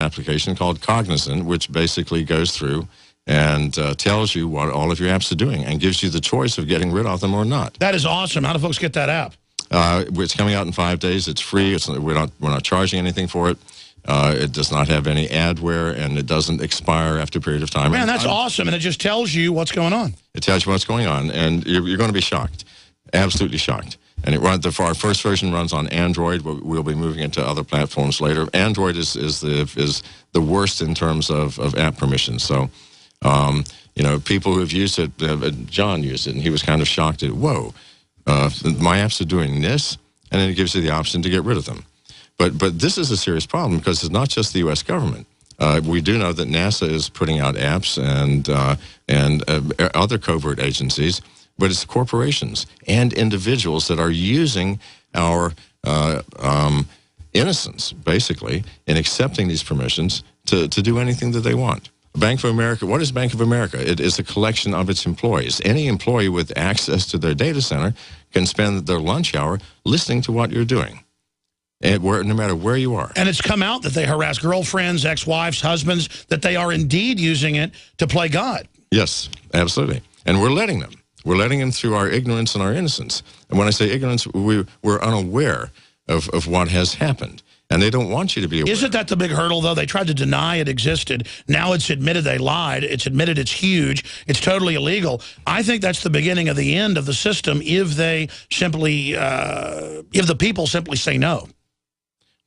application called Cognizant, which basically goes through and tells you what all of your apps are doing and gives you the choice of getting rid of them or not. That is awesome. How do folks get that app? It's coming out in 5 days. It's free. We're not charging anything for it. It does not have any adware, and it doesn't expire after a period of time. Man, that's awesome, and it just tells you what's going on. It tells you what's going on, and you're going to be shocked, absolutely shocked. And our first version runs on Android. We'll be moving into other platforms later. Android is the worst in terms of app permissions. So, people who have used it, John used it, and he was kind of shocked at, whoa, my apps are doing this, and then it gives you the option to get rid of them. But this is a serious problem because it's not just the U.S. government. We do know that NASA is putting out apps and other covert agencies, but it's corporations and individuals that are using our innocence, basically, in accepting these permissions to do anything that they want. Bank of America, what is Bank of America? It is a collection of its employees. Any employee with access to their data center can spend their lunch hour listening to what you're doing. And no matter where you are. And it's come out that they harass girlfriends, ex-wives, husbands, that they are indeed using it to play God. Yes, absolutely. And we're letting them. We're letting them through our ignorance and our innocence. And when I say ignorance, we're unaware of what has happened. And they don't want you to be aware. Isn't that the big hurdle, though? They tried to deny it existed. Now it's admitted they lied. It's admitted it's huge. It's totally illegal. I think that's the beginning of the end of the system if they simply, if the people simply say no.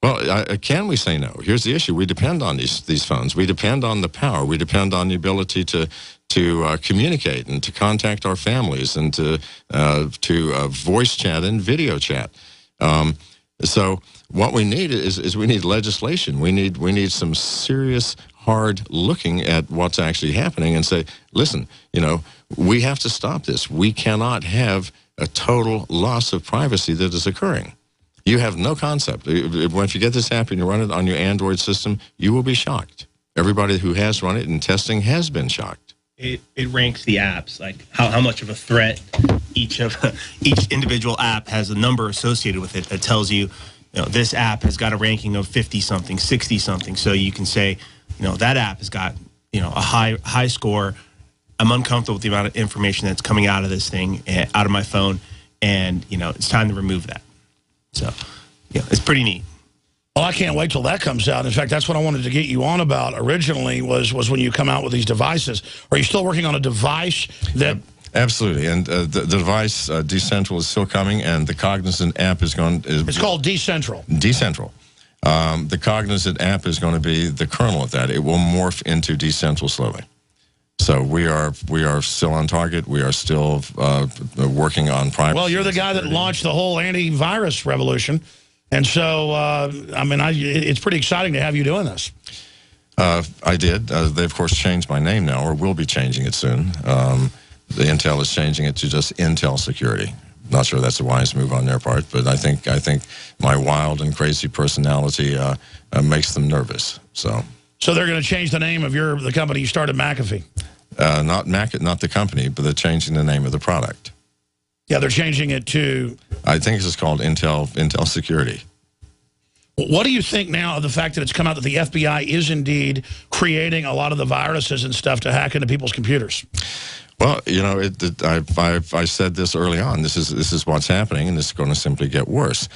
Well, can we say no? Here's the issue. We depend on these phones. We depend on the power. We depend on the ability to communicate and to contact our families and to voice chat and video chat. So what we need is we need legislation. We need some serious, hard looking at what's actually happening and say, listen, we have to stop this. We cannot have a total loss of privacy that is occurring. You have no concept. If you get this app and you run it on your Android system, you will be shocked. Everybody who has run it in testing has been shocked. It ranks the apps, like how much of a threat each individual app has a number associated with it that tells you, this app has got a ranking of 50-something, 60-something. So you can say, that app has got, a high score. I'm uncomfortable with the amount of information that's coming out of this thing, out of my phone, and, it's time to remove that. So, it's pretty neat. Well, I can't wait till that comes out. In fact, that's what I wanted to get you on about originally was when you come out with these devices. Are you still working on a device that... Absolutely, and the device, Decentral, is still coming, and the Cognizant app is going... It's called Decentral. Decentral. The Cognizant app is going to be the kernel of that. It will morph into Decentral slowly. So we are still on target. We are still working on privacy. Well, you're the guy that launched the whole antivirus revolution, and so it's pretty exciting to have you doing this. I did. They of course changed my name now, or will be changing it soon. The Intel is changing it to just Intel Security. Not sure that's a wise move on their part, but I think my wild and crazy personality makes them nervous. So they're going to change the name of the company you started, McAfee. Not the company, but they're changing the name of the product. Yeah, they're changing it to... I think it's called Intel Security. What do you think now of the fact that it's come out that the FBI is indeed creating a lot of the viruses and stuff to hack into people's computers? Well, I said this early on. This is what's happening, and this is going to simply get worse.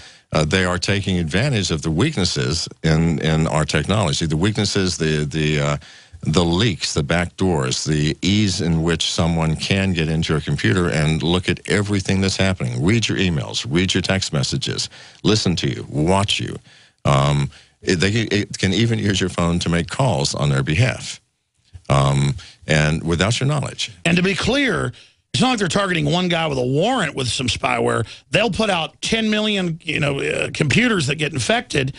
They are taking advantage of the weaknesses in our technology. The weaknesses, the leaks, the backdoors, the ease in which someone can get into your computer and look at everything that's happening. Read your emails, read your text messages, listen to you, watch you. It can even use your phone to make calls on their behalf, and without your knowledge. And to be clear, it's not like they're targeting one guy with a warrant with some spyware. They'll put out 10 million, computers that get infected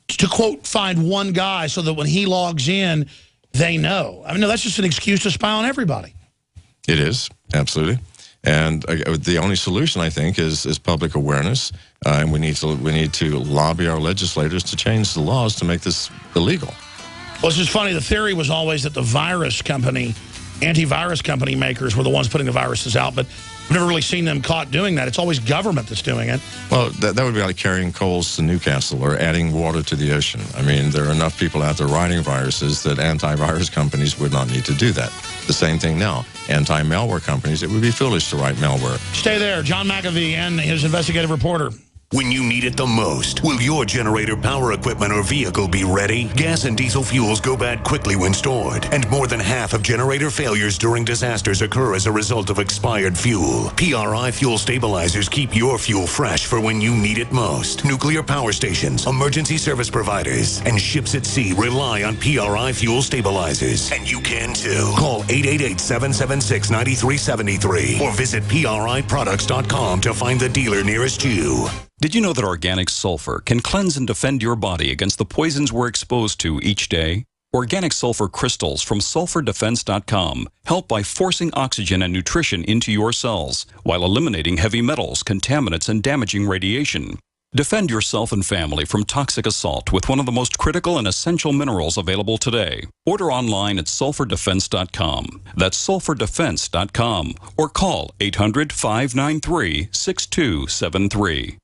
to, quote, find one guy so that when he logs in, they know. No, that's just an excuse to spy on everybody. It is, absolutely. And the only solution, I think, is public awareness, and we need to lobby our legislators to change the laws to make this illegal. Well, it's just funny. The theory was always that the antivirus company makers were the ones putting the viruses out, but I've never really seen them caught doing that. It's always government that's doing it. Well, that would be like carrying coals to Newcastle or adding water to the ocean. I mean, there are enough people out there writing viruses that antivirus companies would not need to do that. The same thing now. Anti-malware companies, it would be foolish to write malware. Stay there. John McAfee and his investigative reporter. When you need it the most, will your generator, power equipment, or vehicle be ready? Gas and diesel fuels go bad quickly when stored, and more than half of generator failures during disasters occur as a result of expired fuel. PRI fuel stabilizers keep your fuel fresh for when you need it most. Nuclear power stations, emergency service providers, and ships at sea rely on PRI fuel stabilizers. And you can too. Call 888-776-9373 or visit PRIproducts.com to find the dealer nearest you. Did you know that organic sulfur can cleanse and defend your body against the poisons we're exposed to each day? Organic sulfur crystals from sulfurdefense.com help by forcing oxygen and nutrition into your cells while eliminating heavy metals, contaminants, and damaging radiation. Defend yourself and family from toxic assault with one of the most critical and essential minerals available today. Order online at sulfurdefense.com. That's sulfurdefense.com or call 800-593-6273.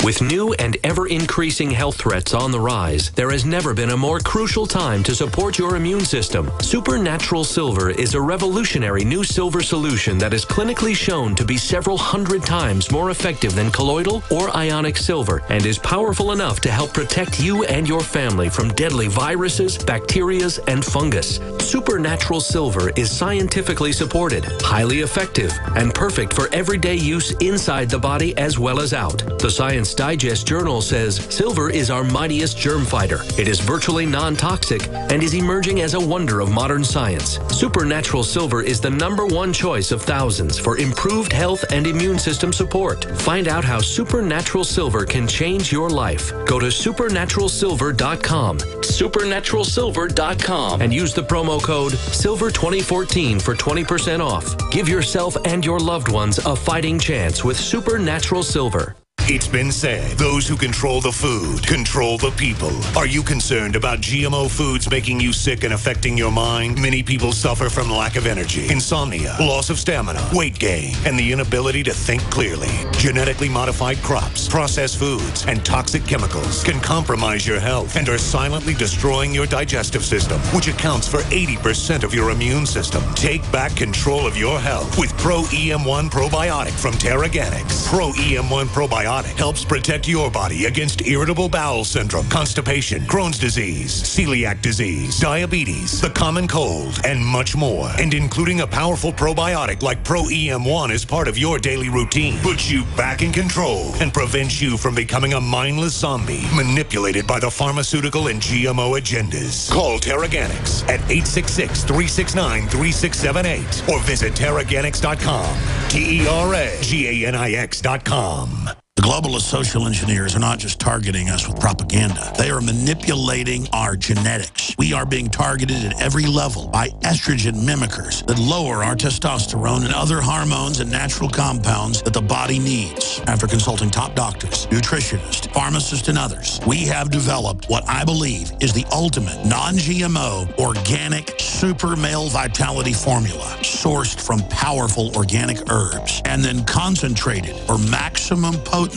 With new and ever-increasing health threats on the rise, there has never been a more crucial time to support your immune system. Supernatural Silver is a revolutionary new silver solution that is clinically shown to be several hundred times more effective than colloidal or ionic silver and is powerful enough to help protect you and your family from deadly viruses, bacteria, and fungus. Supernatural Silver is scientifically supported, highly effective, and perfect for everyday use inside the body as well as out. The Science Digest Journal says silver is our mightiest germ fighter. It is virtually non-toxic and is emerging as a wonder of modern science. Supernatural Silver is the #1 choice of thousands for improved health and immune system support. Find out how Supernatural Silver can change your life. Go to supernaturalsilver.com, supernaturalsilver.com, and use the promo code SILVER2014 for 20% off. Give yourself and your loved ones a fighting chance with Supernatural Silver. It's been said, those who control the food control the people. Are you concerned about GMO foods making you sick and affecting your mind? Many people suffer from lack of energy, insomnia, loss of stamina, weight gain, and the inability to think clearly. Genetically modified crops, processed foods, and toxic chemicals can compromise your health and are silently destroying your digestive system, which accounts for 80% of your immune system. Take back control of your health with Pro EM1 Probiotic from Terraganics. Pro EM1 Probiotic helps protect your body against irritable bowel syndrome, constipation, Crohn's disease, celiac disease, diabetes, the common cold, and much more. And including a powerful probiotic like Pro EM1 as part of your daily routine puts you back in control and prevents you from becoming a mindless zombie manipulated by the pharmaceutical and GMO agendas. Call Terraganics at 866-369-3678 or visit Terraganics.com. TERAGANIX.com. The globalist social engineers are not just targeting us with propaganda. They are manipulating our genetics. We are being targeted at every level by estrogen mimickers that lower our testosterone and other hormones and natural compounds that the body needs. After consulting top doctors, nutritionists, pharmacists, and others, we have developed what I believe is the ultimate non-GMO organic super male vitality formula sourced from powerful organic herbs and then concentrated for maximum potency.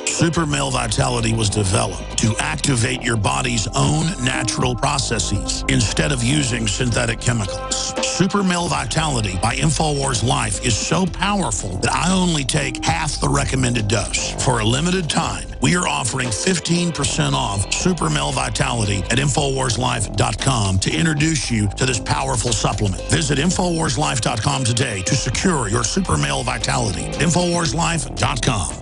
Super Male Vitality was developed to activate your body's own natural processes instead of using synthetic chemicals. Super Male Vitality by InfoWars Life is so powerful that I only take half the recommended dose. For a limited time, we are offering 15% off Super Male Vitality at InfoWarsLife.com to introduce you to this powerful supplement. Visit InfoWarsLife.com today to secure your Super Male Vitality. InfoWarsLife.com.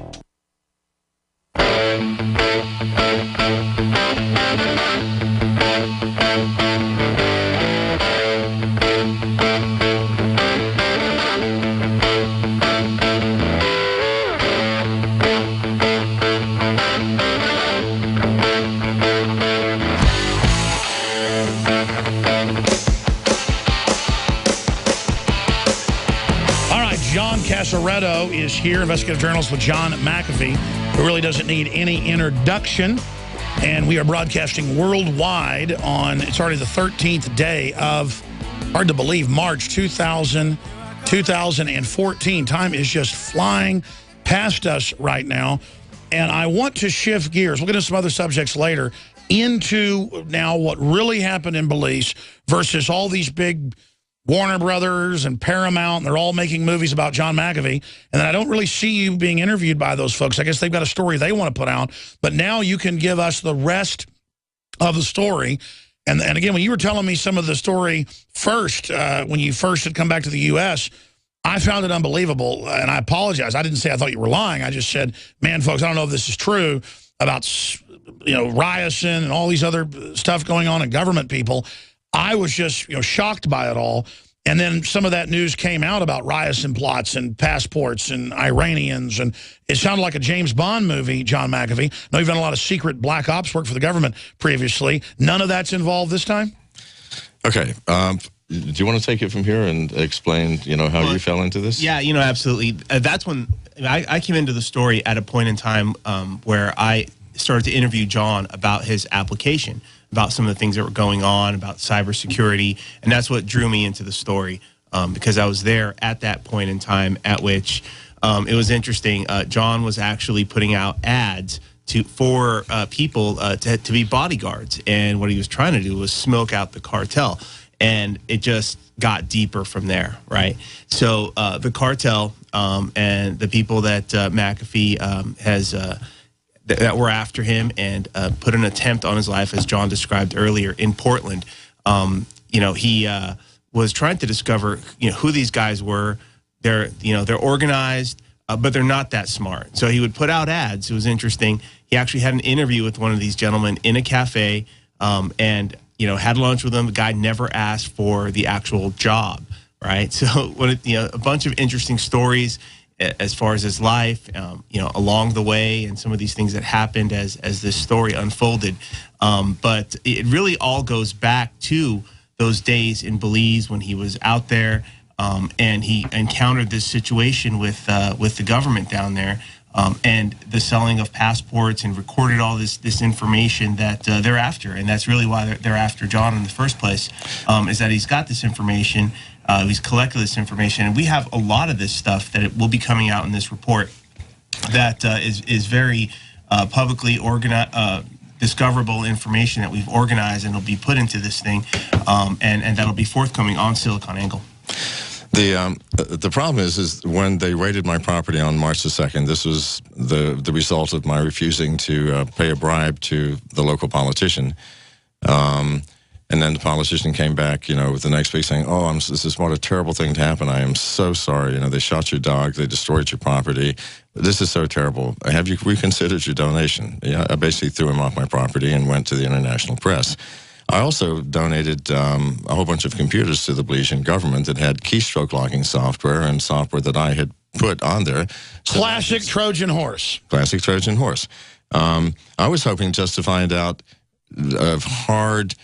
Casaretto is here, investigative journalist with John McAfee, who really doesn't need any introduction. And we are broadcasting worldwide on, it's already the 13th day of, hard to believe, March 2010. 2014. Time is just flying past us right now. And I want to shift gears. We'll get into some other subjects later into now what really happened in Belize versus all these big Warner Brothers and Paramount. And they're all making movies about John McAfee. And then I don't really see you being interviewed by those folks. I guess they've got a story they want to put out. But now you can give us the rest of the story. And again, when you were telling me some of the story first, when you first had come back to the U.S., I found it unbelievable, and I apologize. I didn't say I thought you were lying. I just said, man, folks, I don't know if this is true about, Ryerson and all these other stuff going on and government people. I was just, shocked by it all. And then some of that news came out about Ryerson plots and passports and Iranians, and it sounded like a James Bond movie, John McAfee. I know you've done a lot of secret black ops work for the government previously. None of that's involved this time? Okay. Do you want to take it from here and explain, how you fell into this? Yeah, absolutely. That's when I came into the story at a point in time where I started to interview John about his application, about some of the things that were going on, about cybersecurity, and that's what drew me into the story because I was there at that point in time at which it was interesting. John was actually putting out ads for people to be bodyguards, and what he was trying to do was smoke out the cartel. And it just got deeper from there, right? So the cartel and the people that McAfee has that were after him and put an attempt on his life, as John described earlier, in Portland. He was trying to discover, who these guys were. They're organized, but they're not that smart. So he would put out ads. It was interesting. He actually had an interview with one of these gentlemen in a cafe, and had lunch with him. The guy never asked for the actual job, right? So, a bunch of interesting stories as far as his life, along the way, and some of these things that happened as this story unfolded. But it really all goes back to those days in Belize when he was out there, and he encountered this situation with the government down there. And the selling of passports, and recorded all this information that they're after. And that's really why they're after John in the first place, is that he's got this information, he's collected this information, and we have a lot of this stuff that will be coming out in this report that is very publicly discoverable information that we've organized, and it'll be put into this thing, and that'll be forthcoming on SiliconANGLE. The problem is when they raided my property on March the 2nd, this was the result of my refusing to pay a bribe to the local politician. And then the politician came back, the next week saying, oh, this is what a terrible thing to happen. I am so sorry. They shot your dog. They destroyed your property. This is so terrible. Have you reconsidered your donation? Yeah, I basically threw him off my property and went to the international press. I also donated a whole bunch of computers to the Belizean government that had keystroke locking software and software that I had put on there. Classic Trojan horse. Classic Trojan horse. I was hoping just to find out hard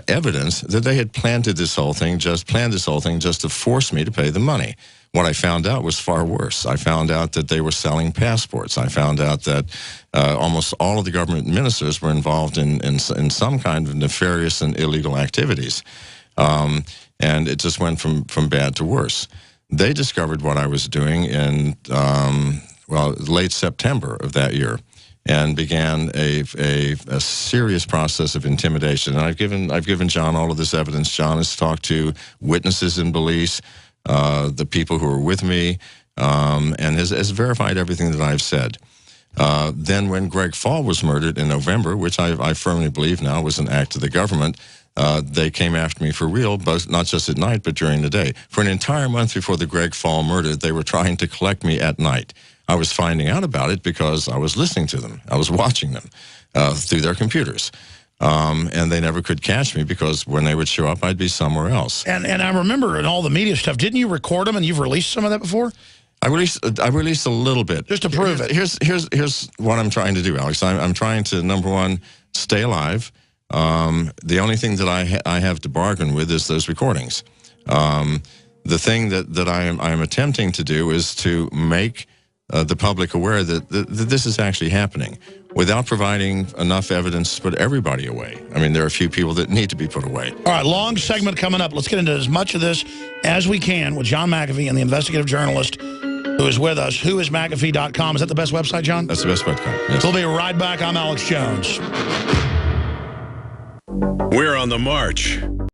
evidence that they had planned this whole thing just to force me to pay the money. What I found out was far worse. I found out that they were selling passports. I found out that almost all of the government ministers were involved in some kind of nefarious and illegal activities. And it just went from bad to worse. They discovered what I was doing in, late September of that year, and began a serious process of intimidation. And I've given John all of this evidence. John has talked to witnesses in Belize, the people who are with me, and has verified everything that I've said. Then when Greg Fall was murdered in November, which I firmly believe now was an act of the government, they came after me for real, both not just at night, but during the day. For an entire month before the Greg Fall murder, they were trying to collect me at night. I was finding out about it because I was listening to them. I was watching them through their computers. And they never could catch me because when they would show up, I'd be somewhere else. And I remember in all the media stuff, didn't you record them and you've released some of that before? I released a little bit. Just to prove it. Here's what I'm trying to do, Alex. I'm trying to, number one, stay alive. The only thing that I have to bargain with is those recordings. The thing that I am attempting to do is to make the public aware that this is actually happening. without providing enough evidence to put everybody away. I mean, there are a few people that need to be put away. All right, long segment coming up. Let's get into as much of this as we can with John McAfee and the investigative journalist who is with us. Whoismcafee.com. Is that the best website, John? That's the best website. Yes. We'll be right back. I'm Alex Jones. We're on the march.